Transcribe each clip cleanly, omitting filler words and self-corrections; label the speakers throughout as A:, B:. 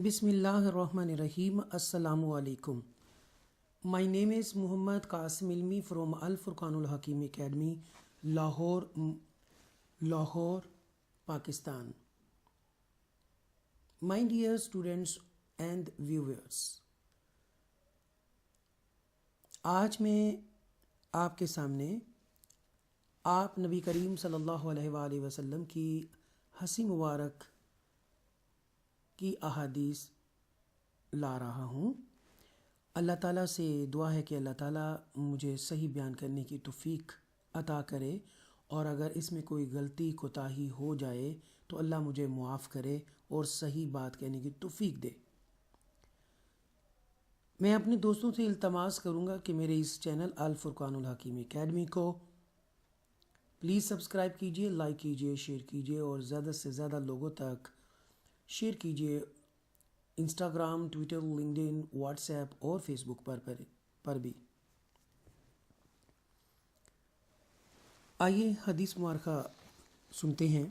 A: Bismillahirrahmanirrahim. Assalamu alaikum. My name is Muhammad Qasim Ilmi from Al Furqanul Hakim Academy, Lahore, Pakistan. My dear students and viewers, آج میں آپ کے سامنے آپ نبی کریم صلی اللہ علیہ وآلہ وسلم کی ہنسی مبارک کی احادیث لا رہا ہوں۔ اللہ تعالیٰ سے دعا ہے کہ اللہ تعالیٰ مجھے صحیح بیان کرنے کی توفیق عطا کرے، اور اگر اس میں کوئی غلطی کوتاہی ہو جائے تو اللہ مجھے معاف کرے اور صحیح بات کہنے کی توفیق دے۔ میں اپنے دوستوں سے التماس کروں گا کہ میرے اس چینل الفرقان الحکیم اکیڈمی کو پلیز سبسکرائب کیجئے، لائک کیجئے، شیئر کیجئے اور زیادہ سے زیادہ لوگوں تک شیئر کیجئے، انسٹاگرام، ٹویٹر، لنکڈ ان، واٹس ایپ اور فیس بک پر بھی۔ آئیے حدیث مبارکہ سنتے ہیں۔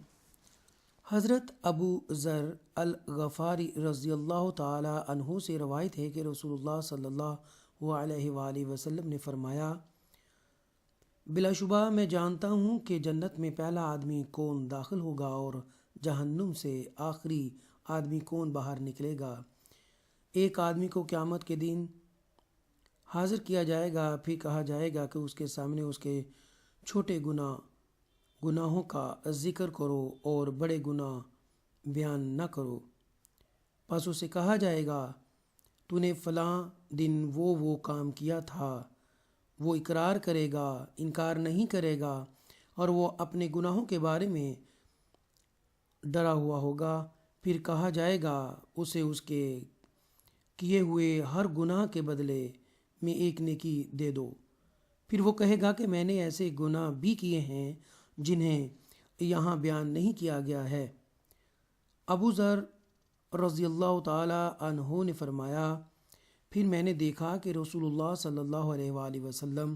A: حضرت ابو ذر الغفاری رضی اللہ تعالی عنہ سے روایت ہے کہ رسول اللہ صلی اللہ علیہ وآلہ وسلم نے فرمایا، بلا شبہ میں جانتا ہوں کہ جنت میں پہلا آدمی کون داخل ہوگا اور جہنم سے آخری آدمی کون باہر نکلے گا۔ ایک آدمی کو قیامت کے دن حاضر کیا جائے گا، پھر کہا جائے گا کہ اس کے سامنے اس کے چھوٹے گناہوں کا ذکر کرو اور بڑے گناہ بیان نہ کرو۔ پس اسے کہا جائے گا، تو نے فلاں دن وہ کام کیا تھا۔ وہ اقرار کرے گا، انکار نہیں کرے گا، اور وہ اپنے گناہوں کے بارے میں ڈرا ہوا ہوگا۔ پھر کہا جائے گا اسے اس کے کیے ہوئے ہر گناہ کے بدلے میں ایک نیکی دے دو۔ پھر وہ کہے گا کہ میں نے ایسے گناہ بھی کیے ہیں جنہیں یہاں بیان نہیں کیا گیا ہے۔ ابو ذر رضی اللہ تعالی عنہ نے فرمایا، پھر میں نے دیکھا کہ رسول اللہ صلی اللہ علیہ وآلہ وسلم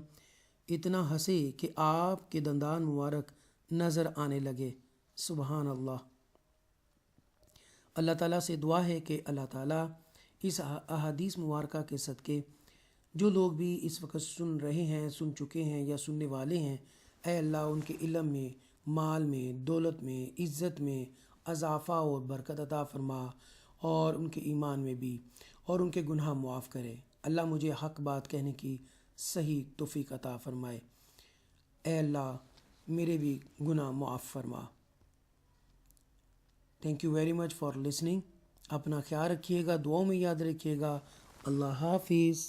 A: اتنا ہنسے کہ آپ کے دندان مبارک نظر آنے لگے۔ سبحان اللہ۔ اللہ تعالیٰ سے دعا ہے کہ اللہ تعالیٰ اس احادیث مبارکہ کے صدقے جو لوگ بھی اس وقت سن رہے ہیں، سن چکے ہیں یا سننے والے ہیں، اے اللہ ان کے علم میں، مال میں، دولت میں، عزت میں اضافہ اور برکت عطا فرما، اور ان کے ایمان میں بھی، اور ان کے گناہ معاف کرے۔ اللہ مجھے حق بات کہنے کی صحیح توفیق عطا فرمائے۔ اے اللہ میرے بھی گناہ معاف فرما۔ Thank you very much for listening. اپنا خیال رکھیے گا، دعاؤں میں یاد رکھیے گا۔ اللہ حافظ۔